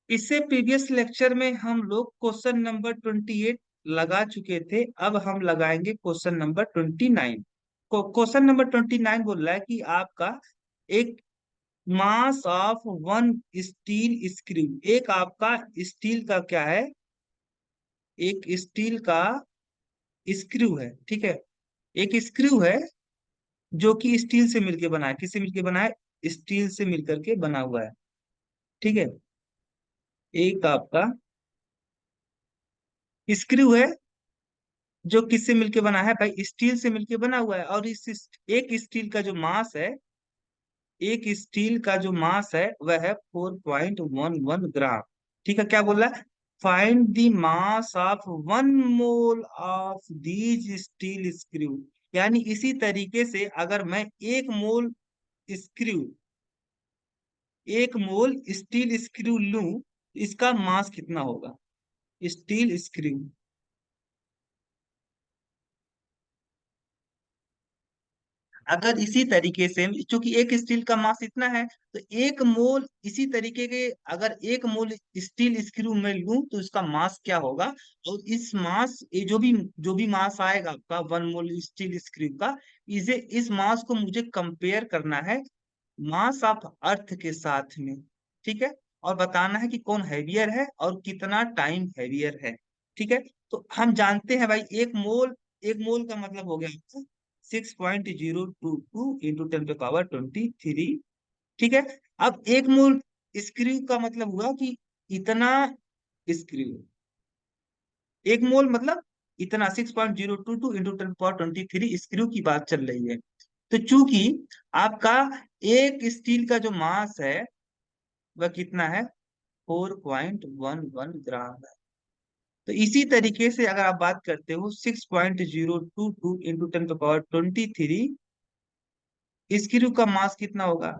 इससे previous lecture में हम लोग क्वेश्चन नंबर 28 लगा चुके थे। अब हम लगाएंगे क्वेश्चन नंबर 29 को। क्वेश्चन नंबर 29 बोल रहा है कि आपका एक mass of one steel screw, एक आपका स्टील का क्या है, एक स्टील का स्क्रू है, ठीक है। एक स्क्रू है जो कि स्टील से मिलके बना है। किससे मिलके बना है? स्टील से मिलकर के बना हुआ है, ठीक है। एक आपका स्क्रू है जो किससे मिलके बना है भाई? स्टील से मिलके बना हुआ है। और एक स्टील का जो मास है, एक स्टील का जो मास है वह है 4.11 ग्राम। ठीक है, क्या बोल रहा है? Find the mass of 1 mole of these steel screw. यानी इसी तरीके से अगर मैं मोल स्क्रू एक मोल स्टील स्क्रू लूं, इसका मास कितना होगा? स्टील स्क्रू, अगर इसी तरीके से, चूंकि एक स्टील का मास इतना है, तो 1 मोल इसी तरीके के, अगर 1 मोल स्टील स्क्रू में लूं तो इसका मास क्या होगा? और इस मास, ये जो भी मास आएगा आपका 1 मोल स्टील स्क्रू का, इसे इस मास को मुझे कंपेयर करना है मास ऑफ अर्थ के साथ में, ठीक है। और बताना है कि कौन हैवियर है और कितना टाइम हैवियर है, ठीक है। तो हम जानते हैं भाई, 1 मोल का मतलब हो गया 6.022 इंटू 10 पे पावर 23, ठीक है। अब 1 मोल स्क्रू का मतलब हुआ कि इतना स्क्रू, 1 मोल मतलब इतना 6.022 इंटू 10 पे पावर 23 स्क्रू की बात चल रही है। तो चूंकि आपका एक स्टील का जो मास है वह कितना है? 4.11 ग्राम है। तो इसी तरीके से अगर आप बात करते हो 6.022 इंटू 10 पे पावर 23 स्क्रू का मास कितना होगा?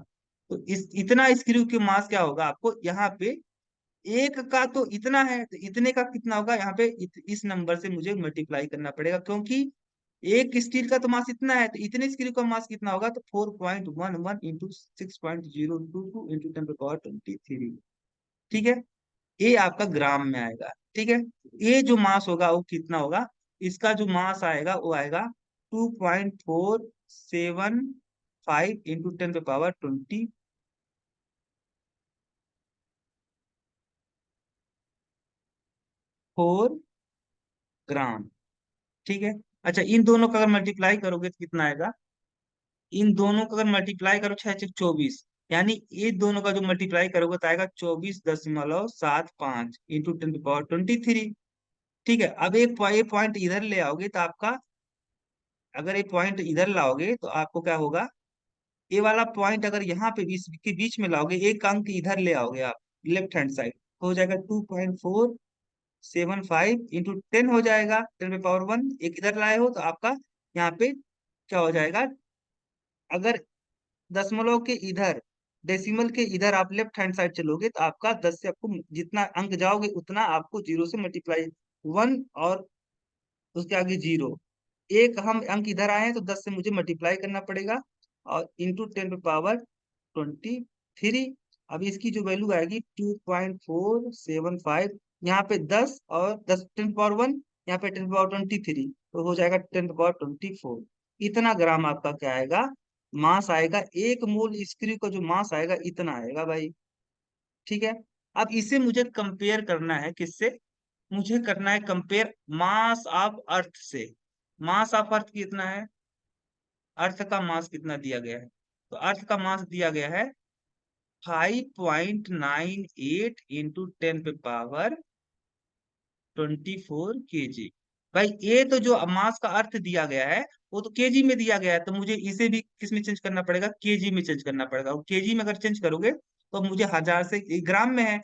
तो इस इतना स्क्रू के मास क्या होगा आपको यहाँ पे? एक का तो इतना है, तो इतने का कितना होगा यहाँ पे? इस नंबर से मुझे मल्टीप्लाई करना पड़ेगा, क्योंकि एक स्टील का तो मास इतना है, तो इतने स्क्रू का मास कितना होगा? तो 4.11 इंटू 6.022 इंटू 10 पे पावर 23, ठीक है। ये आपका ग्राम में आएगा, ठीक है। ये जो मास होगा वो कितना होगा? इसका जो मास आएगा वो आएगा 2.475 इंटू 10 पे पावर 24 ग्राम, ठीक है। अच्छा, इन दोनों का अगर मल्टीप्लाई करोगे तो कितना आएगा? इन दोनों का अगर मल्टीप्लाई करो 6 6 24, यानी ये दोनों का जो मल्टीप्लाई करोगे तो आएगा 24.75 इंटू 10 पे पावर 23, ठीक है। अब ये पॉइंट इधर ले आओगे तो आपका, अगर ये पॉइंट इधर लाओगे तो आपको क्या होगा? ये वाला पॉइंट अगर यहाँ पे बीच के बीच में लाओगे, एक अंक इधर ले आओगे आप लेफ्ट हैंड साइड, तो हो जाएगा 2.475 इंटू 10 हो जाएगा 10 पे पावर 1। एक इधर लाए हो तो आपका यहाँ पे क्या हो जाएगा? अगर दशमलव के इधर, डेसिमल के इधर आप लेफ्ट हैंड साइड चलोगे तो आपका 10 से आपको जितना अंक जाओगे उतना आपको जीरो से मल्टीप्लाई, 1 और उसके आगे जीरो, एक हम अंक इधर आए हैं तो 10 से मुझे मल्टीप्लाई करना पड़ेगा और इंटू 10 पे पावर 23। अब इसकी जो वैल्यू आएगी 2.475, यहाँ पे 10 और 10 10 पे पावर 1, यहाँ पे 10 पे पावर 23, तो हो जाएगा 10 पे पावर 24। इतना ग्राम आपका क्या आएगा? मास आएगा। 1 मोल स्क्रू का जो मास आएगा इतना आएगा भाई, ठीक है। अब इसे मुझे कंपेयर करना है किससे? मुझे करना है कंपेयर मास ऑफ अर्थ से। मास ऑफ अर्थ कितना है? अर्थ का मास कितना दिया गया है? तो अर्थ का मास दिया गया है 5.98 इंटू 10 पे पावर 24 kg। भाई ये तो जो मास का अर्थ दिया गया है वो तो केजी में दिया गया है, तो मुझे इसे भी किस में चेंज करना पड़ेगा? केजी में चेंज करना पड़ेगा। और केजी में अगर चेंज करोगे तो मुझे 1000 से, ये ग्राम में है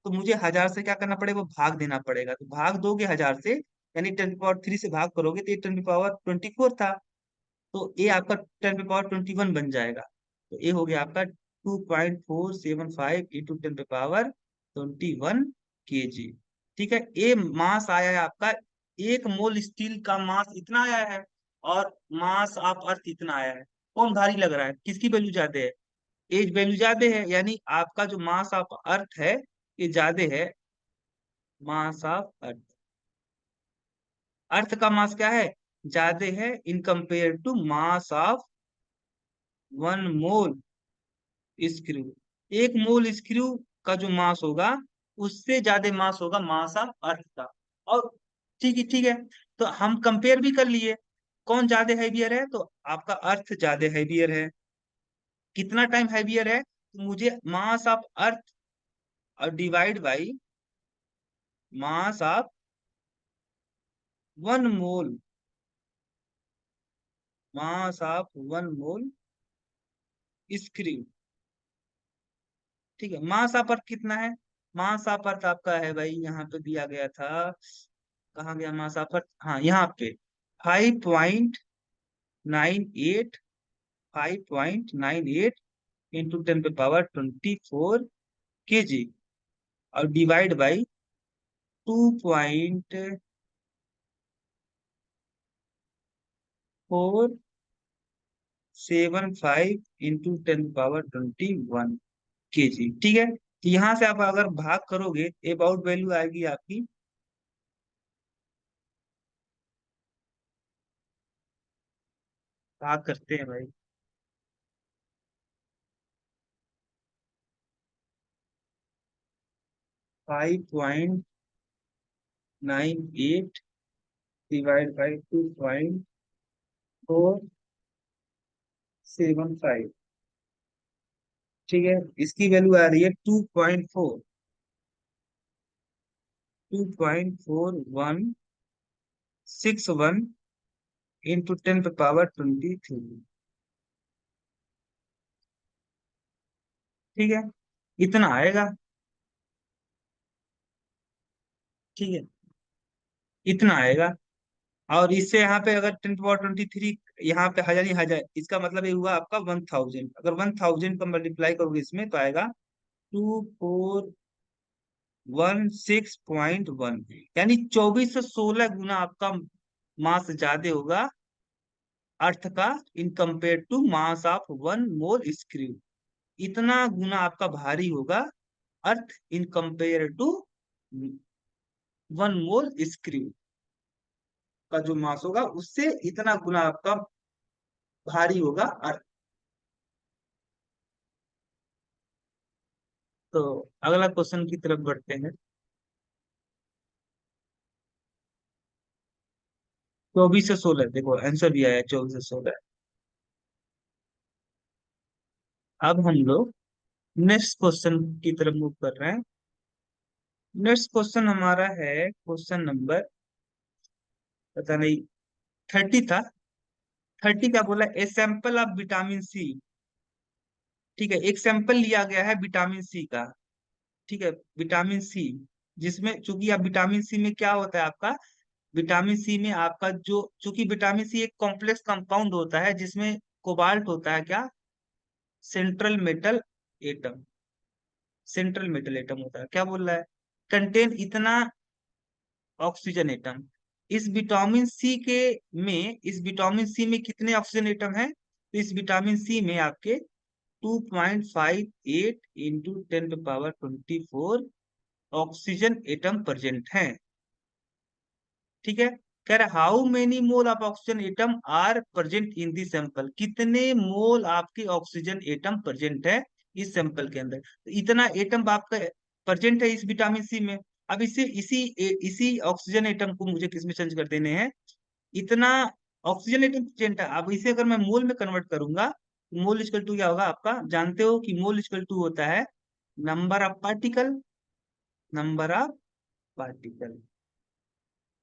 तो मुझे 1000 से क्या करना पड़ेगा? वो भाग देना पड़ेगा। तो भाग दोगे 1000 से, यानी 10 पे पावर 3 से भाग करोगे तो ये 10 पे पावर 24 था, तो ये आपका 10 पे पावर 21 बन जाएगा। तो ये हो गया आपका 2.475 इंटू 10 पे पावर 21 kg, ठीक है। ये मास आया है आपका। 1 मोल स्टील का मास इतना आया है और मास ऑफ अर्थ इतना आया है। कौन भारी लग रहा है? किसकी वैल्यू ज्यादा है? एज वैल्यू ज्यादा है, यानी आपका जो मास ऑफ अर्थ है ये ज्यादा है मास ऑफ अर्थ। अर्थ का मास क्या है, ज्यादा है in compare to mass of 1 mole screw. 1 mole screw का जो मास होगा उससे ज्यादा मास होगा मास ऑफ अर्थ का। और ठीक है, ठीक है, तो हम कंपेयर भी कर लिए कौन ज्यादा हैवियर है, तो आपका अर्थ ज्यादा हैवियर है। कितना टाइम हैवियर है, तो मुझे मास ऑफ अर्थ और divide by mass of 1 mole, mass of 1 mole screw. ठीक है, मास ऑफ अर्थ कितना है, मास ऑफ अर्थ आपका है भाई, यहाँ पे दिया गया था, कहाँ गया मास ऑफ अर्थ, हाँ यहाँ पे 5.98, 5.98 इंटू 10 पे पावर 24 kg, और डिवाइड बाई 2.475 इंटू 10 पे पावर 21 kg। ठीक है, तो यहाँ से आप अगर भाग करोगे अबाउट वैल्यू आएगी आपकी, भाग करते हैं भाई, 5.98 डिवाइड बाई 2.475। ठीक है, इसकी वैल्यू आ रही है 2.4161 इंटू 10 पे पावर 23। ठीक है, इतना आएगा। ठीक है, इतना आएगा। और इससे यहाँ पे अगर 10 पे पावर 23, यहाँ पे हजार ही हजार, इसका मतलब ये हुआ आपका 1000। अगर 1000 का मल्टीप्लाई करोगे इसमें तो आएगा 2416.1, यानी 24 से 16 गुना आपका मास ज्यादा होगा अर्थ का in compare to mass of 1 mole screw. इतना गुना आपका भारी होगा Earth in compare to 1 mole screw का जो मास होगा उससे इतना गुना आपका भारी होगा अर्थ। तो अगला क्वेश्चन की तरफ बढ़ते हैं। 24 से 16, देखो आंसर भी आया 24 से 16। अब हम लोग नेक्स्ट क्वेश्चन की तरफ मूव कर रहे हैं। नेक्स्ट क्वेश्चन हमारा है क्वेश्चन नंबर, पता नहीं 30 था। 30 क्या बोला, a sample of vitamin C. ठीक है, एक सैंपल लिया गया है विटामिन सी का। ठीक है, विटामिन सी, जिसमें चूंकि अब विटामिन सी में क्या होता है आपका, विटामिन सी में आपका जो, चूंकि विटामिन सी एक कॉम्प्लेक्स कंपाउंड होता है जिसमें कोबाल्ट होता है क्या, central metal atom, central metal atom होता है, क्या बोल रहा है, कंटेन इतना ऑक्सीजन एटम। इस विटामिन सी के में, इस विटामिन सी में कितने ऑक्सीजन एटम है, तो इस विटामिन सी में आपके 2.58 इंटू 10 पे पावर 24 ऑक्सीजन एटम प्रेजेंट हैं। ठीक है, कह रहा how many mole of oxygen atom are present in the sample, कितने मोल आपके ऑक्सीजन एटम प्रेजेंट है इस सैंपल के अंदर, तो इतना एटम आपका प्रेजेंट है इस विटामिन सी में। अब इसे इसी ऑक्सीजन एटम को मुझे किसमें चेंज कर देने हैं, इतना ऑक्सीजन एटम प्रेजेंट है, अब इसे अगर मैं मोल में कन्वर्ट करूंगा, मोल इक्वल टू क्या होगा आपका, जानते हो कि मोल इक्वल टू होता है number of particle, number of particle.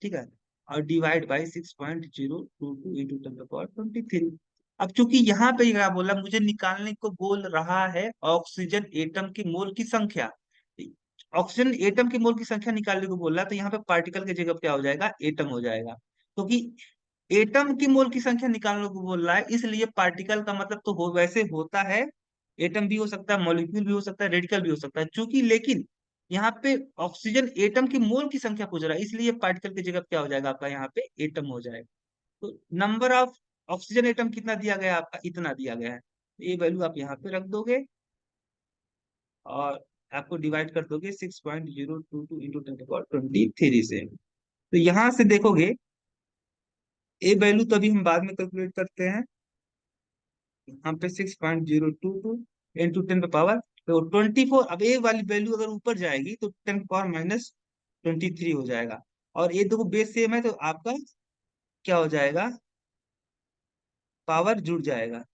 ठीक है, और डिवाइड बाई 6.022 इंटू 10 पे पावर 23। अब चूंकि यहाँ पे क्या बोला, मुझे निकालने को बोल रहा है ऑक्सीजन एटम की मोल की संख्या, ऑक्सीजन एटम की मोल की संख्या निकालने को बोल रहा है, तो यहाँ पे पार्टिकल की जगह क्या हो जाएगा, एटम हो जाएगा, क्योंकि एटम की मोल की संख्या निकालने को बोल रहा है, इसलिए पार्टिकल का मतलब तो वैसे होता है, एटम भी हो सकता है, मॉलिक्यूल भी हो सकता है, रेडिकल भी हो सकता है, चूंकि लेकिन यहाँ पे ऑक्सीजन एटम की मोल की संख्या पूछ रहा है, इसलिए पार्टिकल की जगह क्या हो जाएगा आपका, यहाँ पे एटम हो जाएगा। तो नंबर ऑफ ऑक्सीजन एटम कितना दिया गया है आपका, इतना दिया गया है, ये वैल्यू आप यहाँ पे रख दोगे। और आपको डिवाइड कर दोगे 6.022 इंटू 10 की पावर 23 से। तो यहाँ से देखोगे ए वैल्यू तो अभी हम बाद में कैलकुलेट करते हैं। यहाँ पे 6.022 इंटू 10 की पावर, तो 24। अब ए वाली वैल्यू अगर ऊपर जाएगी तो 10 की पावर -23 हो जाएगा। और ये देखो बेस सेम है तो आपका क्या हो जाएगा, पावर जुड़ जाएगा।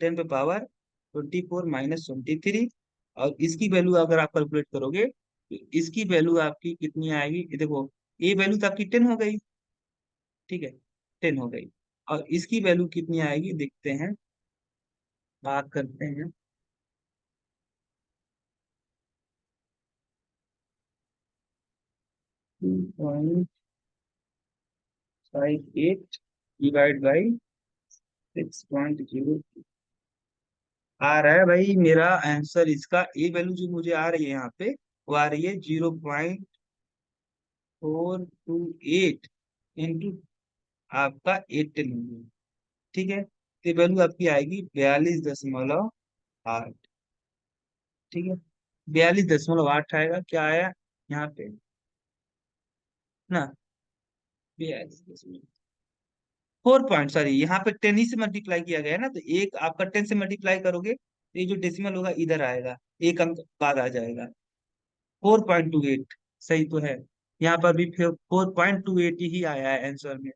10 की पावर 24 - 23। और इसकी वैल्यू अगर आप कैलकुलेट करोगे तो इसकी वैल्यू आपकी कितनी आएगी, ये देखो ए वैल्यू तो आपकी 10 हो गई, ठीक है, 10 हो गई। और इसकी वैल्यू कितनी आएगी देखते हैं, बात करते हैं। 2.58 डिवाइड बाई 6.0 आ रहा है भाई मेरा आंसर। इसका ए वैल्यू जो मुझे आ रही है यहाँ पे, वो आ रही है 0.428 इंटू आपका 8 ठीक है। तो वैल्यू आपकी आएगी 42.8। ठीक है, 42.8 आएगा। क्या आया यहाँ पे ना, 4 पॉइंट, सॉरी यहाँ पे 10 ही से मल्टीप्लाई किया गया है ना, तो एक आपका 10 से मल्टीप्लाई करोगे तो ये जो डेसिमल होगा इधर आएगा, एक अंक बाद आ जाएगा। 4.28 सही तो है, यहाँ पर भी 4.28 ही आया है आंसर में।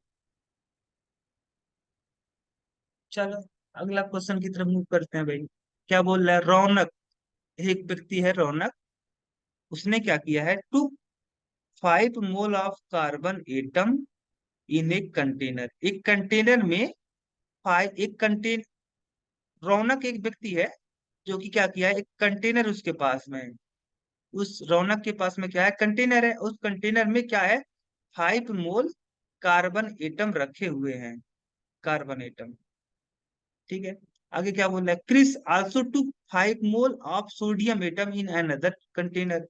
चलो अगला क्वेश्चन की तरफ मूव करते हैं भाई। क्या बोल रहा है, रौनक, एक व्यक्ति है रौनक, उसने क्या किया है, took 5 mole of carbon atom in एक कंटेनर। एक कंटेनर में फाइव, एक कंटेन रौनक एक व्यक्ति है जो कि क्या किया है, एक कंटेनर उसके पास में है। उस रौनक के पास में क्या है, कंटेनर है, उस कंटेनर में क्या है, 5 मोल कार्बन एटम रखे हुए हैं, कार्बन एटम। ठीक है, आगे क्या बोल रहा है, Chris also took 5 mole of sodium atom in another container.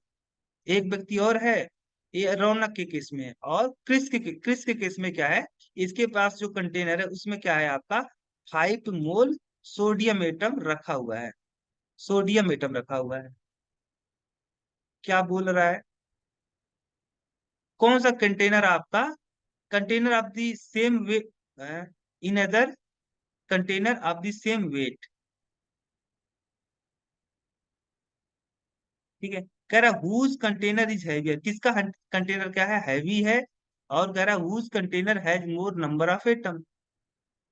एक व्यक्ति और है, ये रौनक के केस में है। और क्रिस के केस में क्या है, इसके पास जो कंटेनर है उसमें क्या है आपका, 5 मोल सोडियम एटम रखा हुआ है, सोडियम एटम रखा हुआ है। क्या बोल रहा है, कौन सा कंटेनर आपका, container of the same weight in other container of the same weight. ठीक है, कह रहा हुज कंटेनर इज हैवी, किसका कंटेनर क्या है, हैवी है। और कह रहा whose container has more number of atom.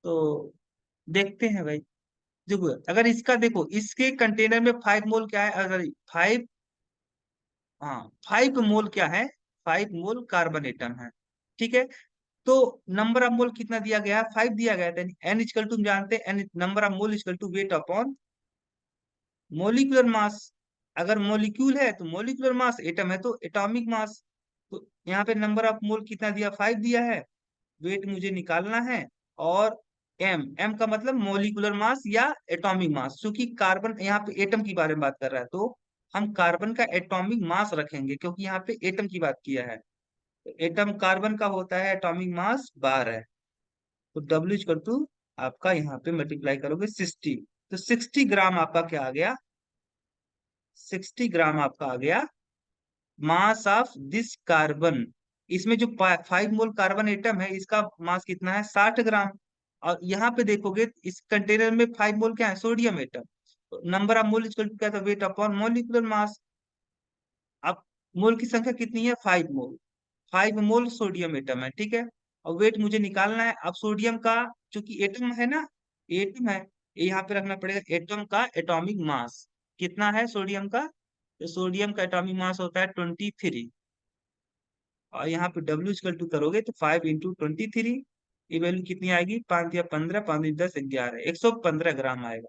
तो देखते हैं भाई, देखो अगर इसका देखो, इसके कंटेनर में 5 मोल क्या है, अगर 5, हाँ 5 मोल क्या है, 5 मोल कार्बन एटम है। ठीक है, तो नंबर ऑफ मोल कितना दिया गया है, 5 दिया गया था। एन इजकल टू, जानते हैं n number of mole equal to weight upon molecular mass. अगर मोलिक्यूल है तो मोलिकुलर मास, एटम है तो एटॉमिक मास। तो यहाँ पे नंबर ऑफ मोल कितना दिया, 5 दिया है। वेट मुझे निकालना है। और एम, एम का मतलब मोलिकुलर मास या एटॉमिक मास, क्योंकि कार्बन यहाँ पे एटम की बारे में बात कर रहा है तो हम कार्बन का एटॉमिक मास रखेंगे, क्योंकि यहाँ पे एटम की बात किया है। तो एटम कार्बन का होता है एटॉमिक मास 12। तो डब्ल्यू इक्वल टू आपका यहाँ पे मल्टीप्लाई करोगे 60, तो 60 ग्राम आपका क्या आ गया, 60 ग्राम आपका आ गया मास ऑफ दिस कार्बन। इसमें जो 5 मोल कार्बन एटम है इसका मास कितना है, 60 ग्राम। और यहाँ पे देखोगे इस कंटेनर में 5 मोल क्या है, sodium atom. Number of mole equal to क्या था, वेट अपॉन मोलिकुलर मास। अब मोल की संख्या कितनी है, 5 मोल, 5 मोल सोडियम एटम है। ठीक है, और वेट मुझे निकालना है। अब सोडियम का, चूंकि एटम है ना, एटम है, ये यहाँ पे रखना पड़ेगा, एटम का एटॉमिक मास कितना है सोडियम का, तो सोडियम का एटॉमिक मास होता है 23। और यहाँ पे डब्ल्यू इक्वल टू करोगे तो 5 × 23, ये वैल्यू कितनी आएगी, 5 या 15, 5 × 10 = 11, 115 ग्राम आएगा।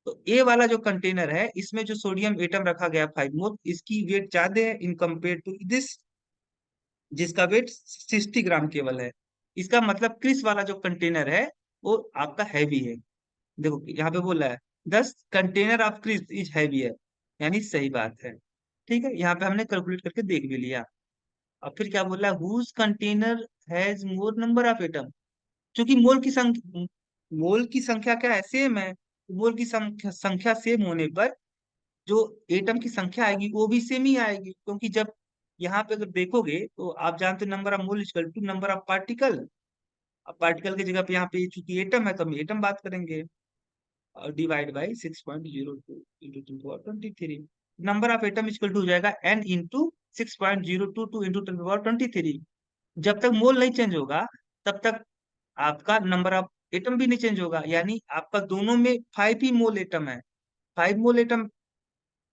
तो ए वाला जो कंटेनर है इसमें जो सोडियम एटम रखा गया 5 मोल, इसकी वेट ज्यादा है इन कंपेयर टू दिस, जिसका वेट 60 ग्राम केवल है। इसका मतलब क्रिस वाला जो कंटेनर है वो आपका हैवी है। देखो यहाँ पे बोला है 10 container of Chris is heavy है, यानी सही बात है। ठीक है, यहाँ पे हमने कैलकुलेट करके देख भी लिया। अब फिर क्या बोला, whose container has more number of atom. क्योंकि मोल की संख्या क्या है, सेम है। मोल की संख्या सेम होने पर जो एटम की संख्या आएगी वो भी सेम ही आएगी, क्योंकि जब यहाँ पे अगर देखोगे तो आप जानते हो number of mole equal to number of particle. अब पार्टिकल की जगह पे यहाँ पे चूंकि एटम है तो हम एटम बात करेंगे, और divide by 6.02 into 10^23। Number of atom equal to हो जाएगा n इंटू 6.022 इंटू 10^23। जब तक मोल नहीं चेंज होगा तब तक आपका नंबर ऑफ एटम भी नहीं चेंज होगा, यानी आपका दोनों में 5 ही मोल एटम है। 5 मोल एटम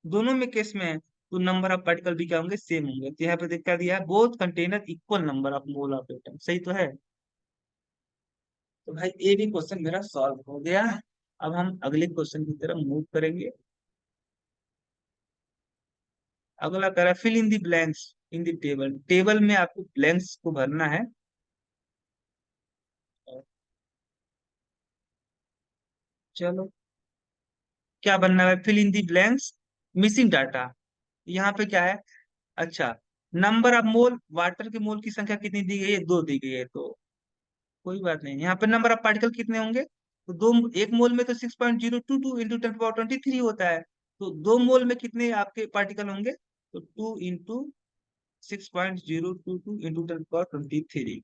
दोनों में केस में है, तो नंबर ऑफ पार्टिकल भी क्या होंगे, सेम होंगे। तो यहाँ पे देखा दिया है both container equal number of mole of atom, सही तो है। तो भाई ये भी क्वेश्चन मेरा सॉल्व हो गया। अब हम अगले क्वेश्चन की तरफ मूव करेंगे। अगला कह रहा है fill in the blanks in the table. Table में आपको ब्लैंक्स को भरना है। चलो, क्या बनना है, fill in the blanks missing data. यहाँ पे क्या है, अच्छा, नंबर ऑफ मोल, वाटर के मोल की संख्या कितनी दी गई है, 2 दी गई है, तो कोई बात नहीं। यहाँ पे नंबर ऑफ पार्टिकल कितने होंगे, तो दो, एक मोल में तो 6.022 इंटू 10^23 होता है, तो 2 मोल में कितने आपके पार्टिकल होंगे, तो 2 इंटू 6.022 इंटू 10^23।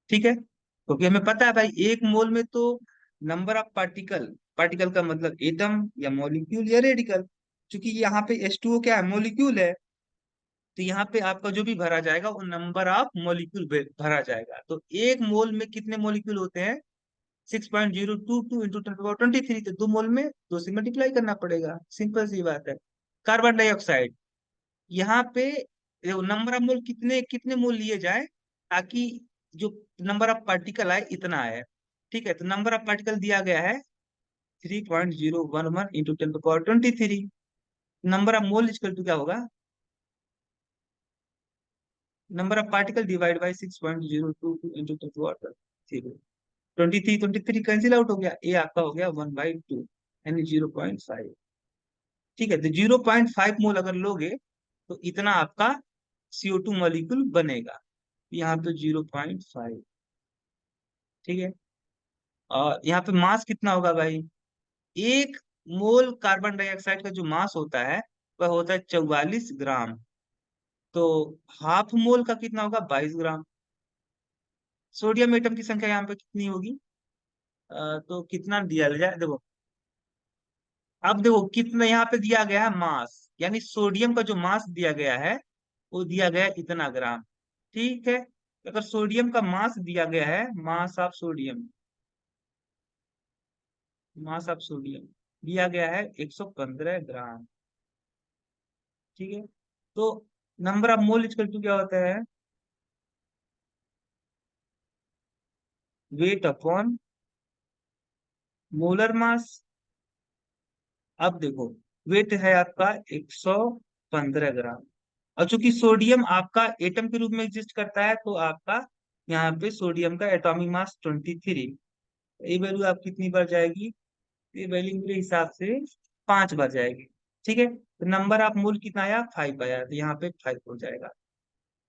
ठीक है, क्योंकि हमें पता है भाई एक मोल में तो नंबर ऑफ पार्टिकल, पार्टिकल का मतलब एटम या मॉलिक्यूल या रेडिकल, क्योंकि यहाँ पे H2O क्या है, मॉलिक्यूल है, तो यहाँ पे आपका जो भी भरा जाएगा वो नंबर ऑफ मॉलिक्यूल भरा जाएगा। तो एक मोल में कितने मॉलिक्यूल होते हैं, 6.022 इंटू 10^23, तो 2 मोल में 2 से मल्टीप्लाई करना पड़ेगा, सिंपल सी बात है। कार्बन डाइऑक्साइड, यहाँ पे नंबर ऑफ मोल कितने कितने मोल लिए जाए ताकि जो नंबर ऑफ पार्टिकल आए इतना आए। ठीक है, तो नंबर ऑफ पार्टिकल दिया गया है 3.011 into 10^23। Number of mole equal to क्या होगा, number of particle divide by 6.022 into 10^23। 23 cancel out हो गया, ए आपका हो गया 1/2 यानी 0.5। ठीक है, तो 0.5 मोल अगर लोगे तो इतना आपका CO2 मॉलिक्यूल बनेगा, यहाँ पे 0.5। ठीक है, और यहाँ पे मास कितना होगा भाई, 1 मोल कार्बन डाइऑक्साइड का जो मास होता है वह होता है 44 ग्राम, तो हाफ मोल का कितना होगा, 22 ग्राम। सोडियम एटम की संख्या यहाँ पे कितनी होगी, तो कितना दिया जाए, देखो अब देखो कितना यहाँ पे दिया गया है मास, यानी सोडियम का जो मास दिया गया है वो दिया गया है इतना ग्राम। ठीक है, अगर सोडियम का मास दिया गया है, mass of sodium, mass of sodium दिया गया है 115 ग्राम। ठीक है, तो number of mole equal to क्या होता है, वेट अपॉन मोलर मास। अब देखो वेट है आपका 115 ग्राम, और चूंकि सोडियम आपका एटम के रूप में एग्जिस्ट करता है तो आपका यहाँ पे सोडियम का एटॉमिक मास 23। ये वैल्यू आप कितनी बार जाएगी, ये वैल्यू मेरे हिसाब से 5 बार जाएगी। ठीक है, तो नंबर ऑफ मोल कितना आया, 5 आया, तो यहाँ पे 5 हो जाएगा।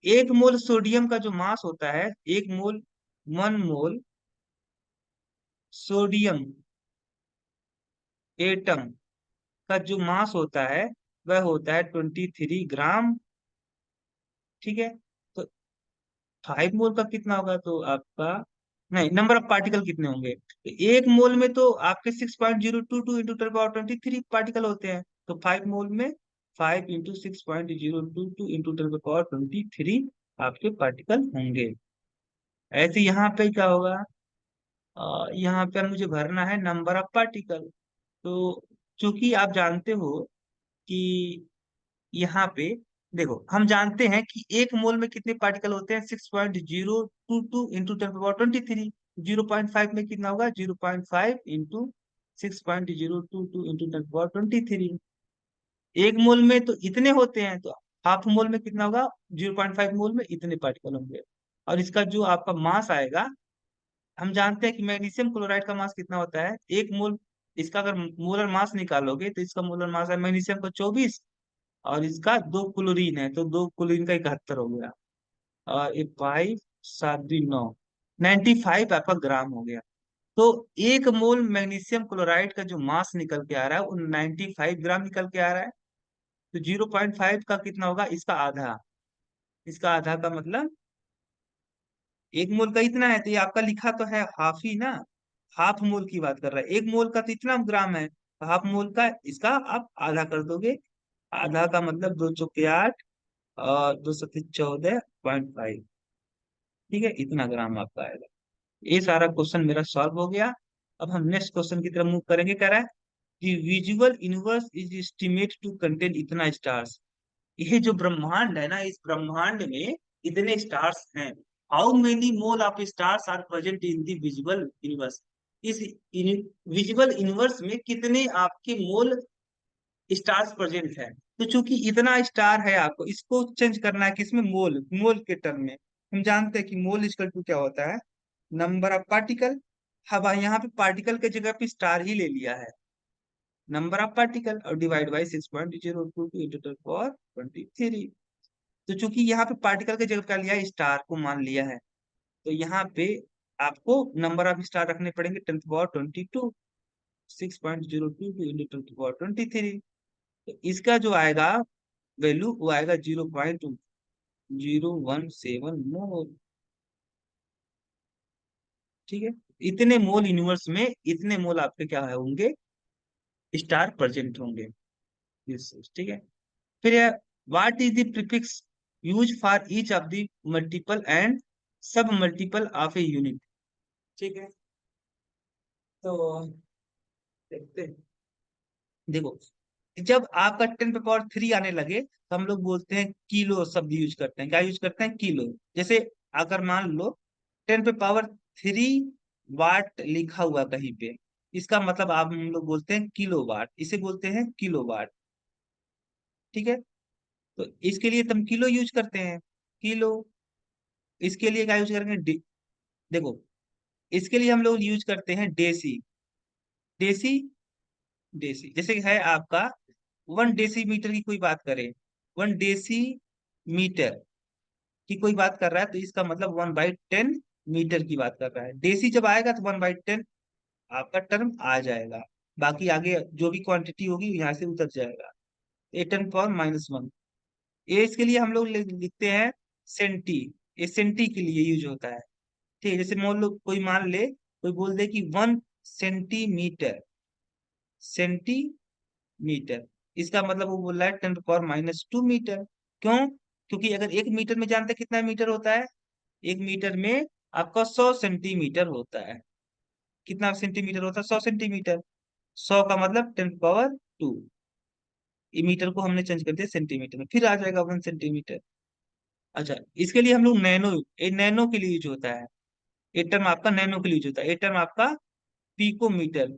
1 मोल सोडियम का जो मास होता है, 1 मोल, 1 मोल सोडियम एटम का जो मास होता है वह होता है 23 ग्राम। ठीक है, तो 5 मोल का कितना होगा, तो आपका, नहीं, नंबर ऑफ पार्टिकल कितने होंगे, तो 1 मोल में तो आपके 6.022 इंटू 10^23 पार्टिकल होते हैं, तो 5 मोल में 5 इंटू 6.022 इंटू 10^23 आपके पार्टिकल होंगे। ऐसे यहाँ पे क्या होगा, यहाँ पे मुझे भरना है नंबर ऑफ पार्टिकल। तो चूंकि आप जानते हो कि यहाँ पे देखो हम जानते हैं कि 1 मोल में कितने पार्टिकल होते हैं, 6.022 इंटू 10^23। 0.5 में कितना होगा, 0.5 इंटू 6.022 इंटू 10^23। 1 मोल में तो इतने होते हैं, तो हाफ मोल में कितना होगा, 0.5 मोल में इतने पार्टिकल होंगे। और इसका जो आपका मास आएगा, हम जानते हैं कि मैग्नीशियम क्लोराइड का मास कितना होता है, 1 मोल, इसका अगर मोलर मास निकालोगे तो इसका मोलर मास है मैग्नीशियम का 24, और इसका 2 क्लोरीन है तो 2 क्लोरीन का 71 हो गया, और ये 5 7 9 95 आपका ग्राम हो गया। तो 1 मोल मैग्नीशियम क्लोराइड का जो मास निकल के आ रहा है वो 95 ग्राम निकल के आ रहा है। तो 0.5 का कितना होगा, इसका आधा। इसका आधा का मतलब 1 मोल का इतना है, तो ये आपका लिखा तो है हाफ ही ना, हाफ मोल की बात कर रहा है। 1 मोल का तो इतना ग्राम है, तो हाफ मोल का इसका आप आधा कर दोगे। आधा का मतलब 2 चौके 8 और 2 7 14.5। ठीक है, इतना ग्राम आपका आएगा। ये सारा क्वेश्चन मेरा सॉल्व हो गया। अब हम नेक्स्ट क्वेश्चन की तरफ मूव करेंगे। कह रहा है कि visual universe is estimate to contain इतना स्टार्स। ये जो ब्रह्मांड है ना, इस ब्रह्मांड में इतने स्टार्स हैं। How many mole of stars are present in the visual universe. इस विजुअल यूनिवर्स में कितने आपके मोल स्टार्स प्रेजेंट है। तो चूंकि इतना स्टार है, आपको इसको चेंज करना है किसमें, मोल, मोल के टर्म में। हम जानते हैं कि मोल इक्वल टू क्या होता है, नंबर ऑफ पार्टिकल। अब यहाँ पे पार्टिकल के जगह पे स्टार ही ले लिया है, नंबर ऑफ पार्टिकल, और डिवाइड बाई 6.022 इंटू 10 की पावर 23। तो चूंकि यहाँ पे पार्टिकल के जगह क्या लिया है, स्टार को मान लिया है, तो यहाँ पे आपको नंबर ऑफ स्टार रखने पड़ेंगे 10 की पावर 22, 6.022 इंटू 10 की पावर 23। तो इसका जो आएगा वैल्यू, वो आएगा 0.0179। ठीक है, इतने मोल यूनिवर्स में, इतने मोल आपके क्या होंगे, स्टार प्रेजेंट होंगे। ठीक है। फिर what is the prefix use for each of the multiple and सब मल्टीपल ऑफ ए यूनिट। ठीक है, तो देखते हैं। देखो, जब आपका 10 की पावर 3 आने लगे, तो हम लोग बोलते हैं किलो शब्द यूज करते हैं। क्या यूज करते हैं, किलो। जैसे अगर मान लो 10 की पावर 3 वाट लिखा हुआ कहीं पे, इसका मतलब आप हम लोग बोलते हैं किलो वाट, इसे बोलते हैं किलो वाट। ठीक है, तो इसके लिए तुम किलो यूज करते हैं, किलो। इसके लिए क्या यूज करेंगे, देखो, इसके लिए हम लोग यूज करते हैं डेसी। डेसी, डेसी जैसे है आपका 1 डेसीमीटर की कोई बात करे, 1 डेसीमीटर की कोई बात कर रहा है, तो इसका मतलब 1/10 मीटर की बात कर रहा है। डेसी जब आएगा तो 1/10 आपका टर्म आ जाएगा। बाकी आगे जो भी क्वांटिटी होगी यहाँ से उतर जाएगा। 10 की पावर -1। ये इसके लिए हम लोग लिखते हैं सेंटी। ये सेंटी के लिए यूज होता है। ठीक है, जैसे मान लो कोई मान ले, कोई बोल दे कि 1 सेंटीमीटर, सेंटीमीटर, इसका मतलब वो बोल रहा है 10 की पावर -2 मीटर। क्यों? क्योंकि अगर 1 मीटर में जानते हैं कितना मीटर होता है, 1 मीटर में आपका 100 सेंटीमीटर होता है। कितना सेंटीमीटर होता है, 100 सेंटीमीटर। 100 का मतलब 10 की पावर 2। ये मीटर को हमने चेंज कर दिया सेंटीमीटर में, फिर आ जाएगा 1 सेंटीमीटर। अच्छा, इसके लिए हम लोग नैनो, ये नैनो के लिए यूज होता है। ये टर्म आपका नैनो के लिए यूज होता है। ये टर्म आपका पिकोमीटर,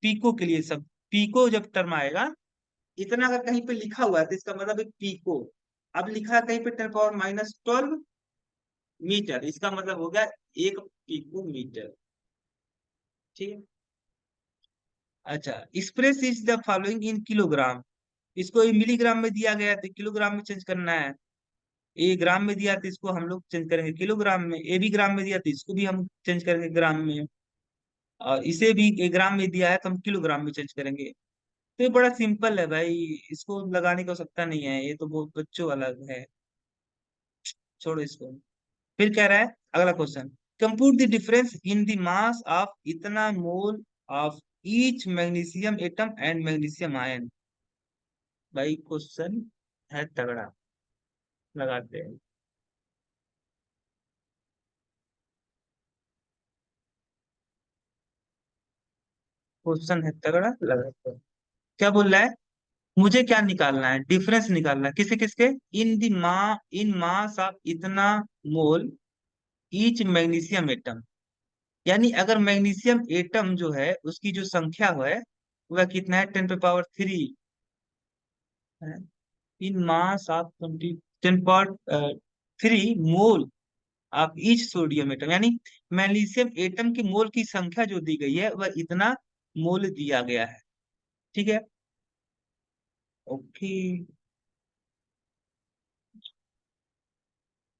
पीको के लिए सब, पीको जब टर्म आएगा, इतना अगर कहीं पे लिखा हुआ है तो इसका मतलब है पीको। अब लिखा है कहीं पे 10 की पावर -12 मीटर, इसका मतलब हो गया 1 पिको मीटर। ठीक है। अच्छा, express is the following in kilogram. इसको ये मिलीग्राम में दिया गया है तो किलोग्राम में चेंज करना है। ए ग्राम में दिया तो इसको हम लोग चेंज करेंगे किलोग्राम में। ए भी ग्राम में दिया तो इसको भी हम चेंज करेंगे ग्राम में। और इसे भी ए ग्राम में दिया है तो हम किलोग्राम में चेंज करेंगे। तो ये बड़ा सिंपल है भाई, इसको लगाने की आवश्यकता नहीं है, ये तो बहुत बच्चों वाला है। छोड़ो इसको। फिर कह रहा है अगला question, compute the difference in the mass of इतना mole of each magnesium atom and magnesium ion. भाई क्वेश्चन है तगड़ा, लगाते हैं। क्वेश्चन है तगड़ा, लगाते हैं। क्या बोल रहा है, मुझे क्या निकालना है, डिफरेंस निकालना है किसे किसके, इन दी मा इन मास ऑफ इतना मोल ईच मैग्नीशियम एटम। यानी अगर मैग्नीशियम एटम जो है उसकी जो संख्या है वह कितना है, 10 की पावर 3 है। इन मास ऑफ 10 की power 3 mole of each sodium atom, यानी मैग्नीशियम एटम की मोल की संख्या जो दी गई है वह इतना मोल दिया गया है। ठीक है, ओके,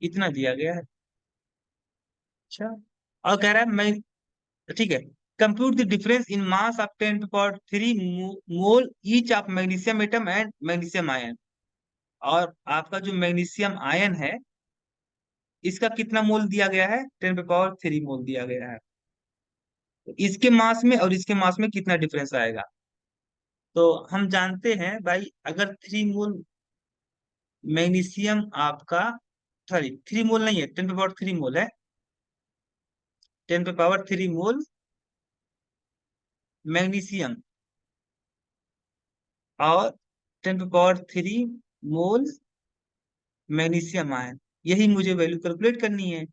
इतना दिया गया है। अच्छा, और कह रहा है मैं, ठीक है, compute the difference in mass of 10 to the power 3 mole each of magnesium atom and magnesium ion. और आपका जो मैग्नीशियम आयन है इसका कितना मोल दिया गया है, 10 to the power 3 मोल दिया गया है। तो इसके मास में और इसके मास में कितना डिफरेंस आएगा। तो हम जानते हैं भाई, अगर 3 मोल मैग्नीशियम आपका, सॉरी 3 मोल नहीं है, 10 to the power 3 मोल है, 10 to the power 3 mole magnesium और 10 to the power 3 mole magnesium ion, यही मुझे वैल्यू कैलकुलेट करनी है।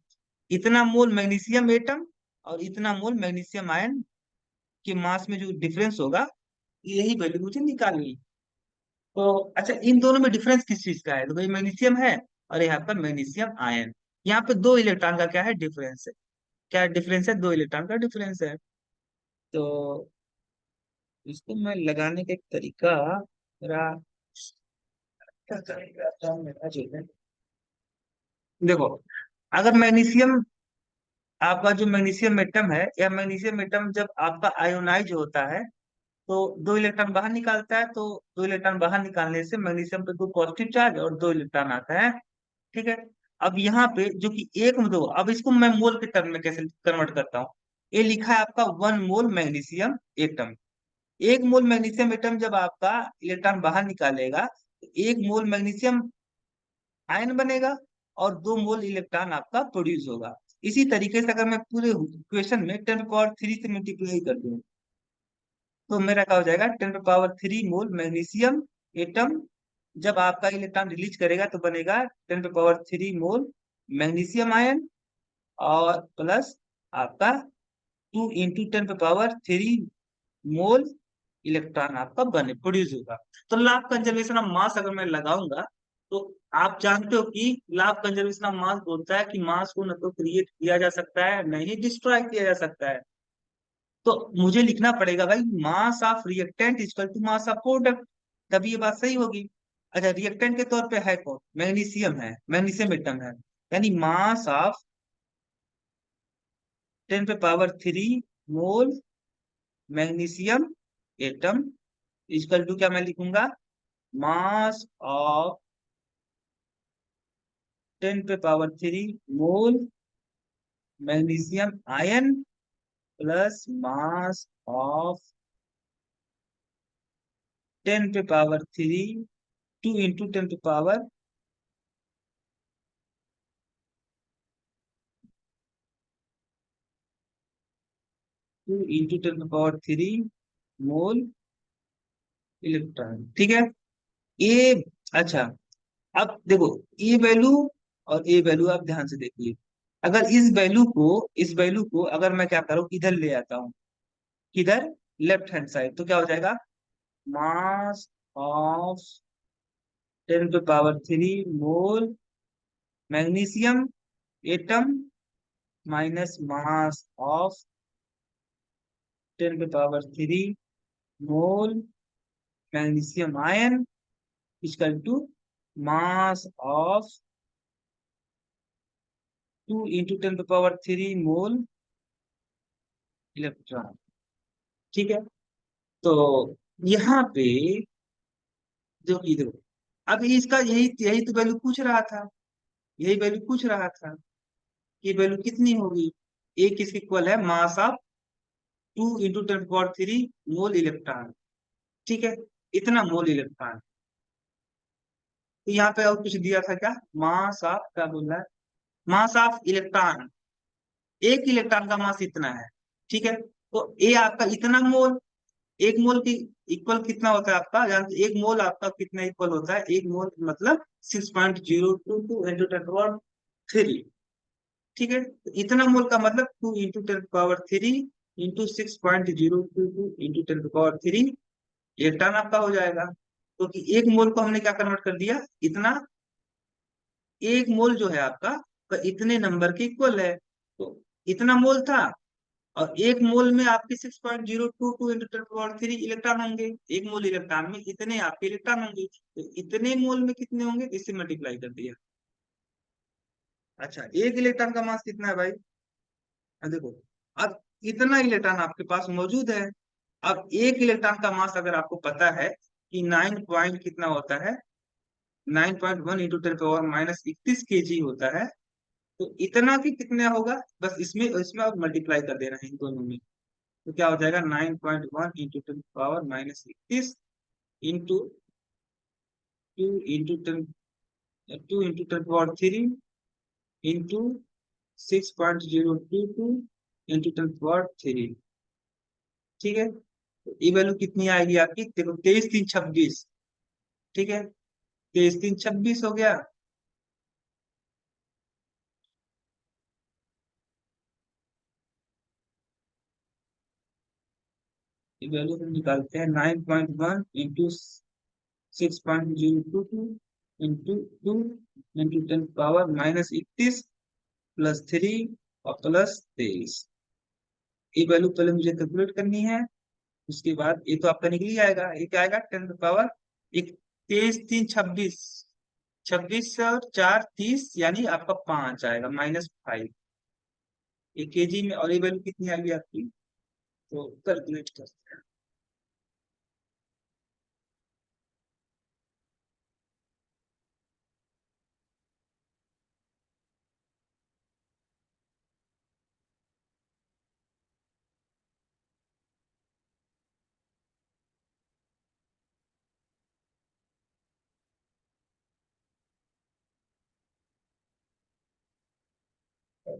इतना मोल मैग्नीशियम एटम और इतना मोल मैग्नीशियम आयन के मास में जो डिफरेंस होगा, यही वैल्यू मुझे निकालनी है। तो अच्छा, इन दोनों में डिफरेंस किस चीज का है, तो भाई मैग्नीशियम है और यहाँ पर मैग्नीशियम आयन। यहाँ पे 2 इलेक्ट्रॉन का क्या है, डिफरेंस है। क्या डिफरेंस है, 2 इलेक्ट्रॉन का डिफरेंस है। तो इसको मैं लगाने का एक तरीका, मेरा क्या करेगा, मेरा जो है, देखो, अगर मैग्नीशियम, आपका जो मैग्नीशियम एटम है, या मैग्नीशियम एटम जब आपका आयोनाइज होता है तो 2 इलेक्ट्रॉन बाहर निकालता है, तो 2 इलेक्ट्रॉन बाहर निकालने से मैग्नीशियम पे 2 पॉजिटिव चार्ज और 2 इलेक्ट्रॉन आता है। ठीक है। अब यहाँ पे जो कि एक में दो, अब इसको मैं मोल के टर्म में कैसे कन्वर्ट करता हूँ। ये लिखा है आपका 1 मोल मैग्नीशियम एटम। 1 मोल मैग्नीशियम एटम जब आपका इलेक्ट्रॉन बाहर निकालेगा तो 1 मोल मैग्नीशियम आयन बनेगा और 2 मोल इलेक्ट्रॉन आपका प्रोड्यूस होगा। इसी तरीके से अगर मैं पूरे इक्वेशन में 10 to the power 3 से मल्टीप्लाई कर दूं तो मेरा क्या हो जाएगा, 10 to the power 3 mole magnesium atom जब आपका इलेक्ट्रॉन रिलीज करेगा तो बनेगा 10 to the power 3 mole magnesium ion, और प्लस आपका 2 into 10 to the power 3 mole electron आपका बने प्रोड्यूस होगा। तो law of conservation of mass अगर मैं लगाऊंगा, तो आप जानते हो कि law of conservation of mass बोलता है कि मास को न तो क्रिएट किया जा सकता है न ही डिस्ट्रॉय किया जा सकता है। तो मुझे लिखना पड़ेगा भाई, mass of reactant equal to mass of product, तभी ये बात सही होगी। अच्छा, रिएक्टेंट के तौर पे है कौन, मैग्नीशियम है, मैग्नीशियम एटम है, यानी mass of 10 to the power 3 mole magnesium atom equal to क्या मैं लिखूंगा, mass of 10 to the power 3 mole magnesium ion plus mass of 10 to the power 3, 2 into 10 to the power 3 mole electron. ठीक है। ए, अच्छा, अब देखो, ये वैल्यू और ये वैल्यू आप ध्यान से देखिए। अगर इस वैल्यू को अगर मैं क्या करूं, इधर ले आता हूं, किधर, लेफ्ट हैंड साइड, तो क्या हो जाएगा, mass of 10 to the power 3 mole magnesium atom minus mass of 10 to the power 3 mole magnesium ion equal to mass of 2 into 10 to the power 3 mole electron. ठीक है। तो यहाँ पे जो इधर, अब इसका यही यही तो वैल्यू पूछ रहा था, यही वैल्यू पूछ रहा था कि वैल्यू कितनी होगी। एक किसके इक्वल है, mass of 2 into 10 to the power 3 mole electron. ठीक है, इतना मोल इलेक्ट्रॉन। तो यहाँ पे और कुछ दिया था क्या, मास ऑफ, क्या बोल रहा है, मास ऑफ इलेक्ट्रॉन, एक इलेक्ट्रॉन का मास इतना है। ठीक है, तो ए आपका इतना मोल, एक मोल की इक्वल कितना होता है आपका, जानते, एक मोल आपका कितना इक्वल होता है, एक मोल मतलब 6.022 ठीक है, तो इतना मोल का मतलब 2 into 10 to the power 3 into 6.022 into 10 to the power 3 electron आपका हो जाएगा। तो कि एक मोल को हमने क्या कन्वर्ट कर दिया, इतना, एक मोल जो है आपका तो इतने नंबर के इक्वल है, तो इतना मोल था, और एक मोल में आपके 6.022 into 10 to the power 3 electron होंगे, एक मोल इलेक्ट्रॉन में इतने आपके इलेक्ट्रॉन होंगे, तो इतने मोल में कितने होंगे, इससे मल्टीप्लाई कर दिया। अच्छा, एक इलेक्ट्रॉन का मास कितना है भाई, देखो, अब इतना इलेक्ट्रॉन आपके पास मौजूद है। अब एक इलेक्ट्रॉन का मास अगर आपको पता है कि 9 पॉइंट कितना होता है, 9.1 इंटू 10 पावर -31 kg होता है, तो इतना की कितना होगा, बस इसमें इसमें आप मल्टीप्लाई कर देना है इन दोनों में। तो क्या हो जाएगा, 9.1 into 10 power -31 into 2 into 10 into 6.022 into 10 power 3। ठीक है, तो ये वैल्यू कितनी आएगी आपकी, देखो 23 3 26। ठीक है, 23 3 26 हो गया। ये वैल्यू हम निकालते हैं, 9.1 इंटू 6.022 इंटू 2 इंटू 10 पावर -31 +3 और +23। ये वैल्यू पहले मुझे कैलकुलेट करनी है। उसके बाद ये तो आपका निकल ही आएगा, ये क्या आएगा, 10 पावर एक, 23 3 26, 26 और 4 30, यानी आपका 5 आएगा, -5 एक केजी में। और ये वैल्यू कितनी आएगी आपकी, तो कैलकुलेट करते हैं।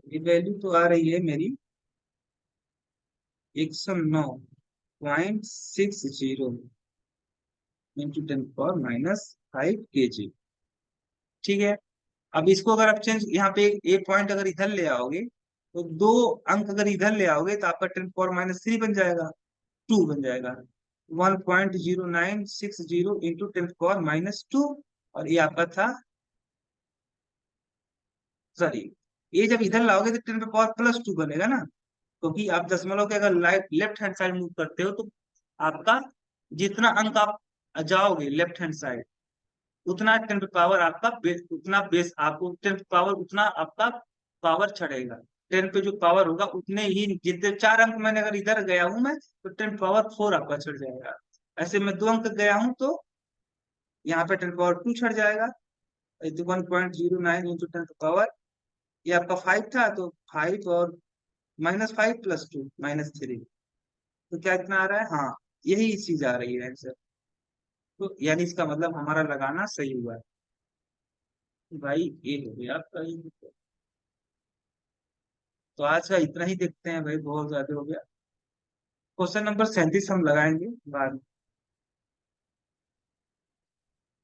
ये वैल्यू तो आ रही है मेरी 109.60 इंटू 10 पावर -5 kg। ठीक है, अब इसको अगर आप चेंज यहाँ पे एक पॉइंट अगर इधर ले आओगे, तो दो अंक अगर इधर ले आओगे तो आपका 10 पावर -3 बन जाएगा, 2 बन जाएगा, 1.0960 इंटू 10 पावर -2। और ये आपका था, सॉरी, ये जब इधर लाओगे तो 10 पावर +2 बनेगा ना, क्योंकि आप दशमलव के अगर लेफ्ट हैंड साइड मूव करते हो तो आपका जितना अंक आप जाओगे लेफ्ट हैंड साइड, उतना 10 पावर आपका उतना बेस आपको 10 पावर उतना आपका पावर चढ़ेगा। 10 पे जो पावर होगा उतने ही, जितने 4 अंक मैंने अगर इधर गया हूं मैं, तो 10 पावर 4 आपका चढ़ जाएगा। ऐसे मैं 2 अंक गया हूं तो यहाँ पे 10 पावर 2 चढ़ जाएगा। 1.09 इंटू 10 पावर, ये आपका 5 था, तो 5 और -5 + 2 -3, तो क्या इतना आ रहा है, हाँ यही चीज आ रही है आंसर। तो यानी इसका मतलब हमारा लगाना सही हुआ है। भाई ये हो गया आपका ये। तो आज का इतना ही देखते हैं भाई, बहुत ज्यादा हो गया। क्वेश्चन नंबर 37 हम लगाएंगे बाद में।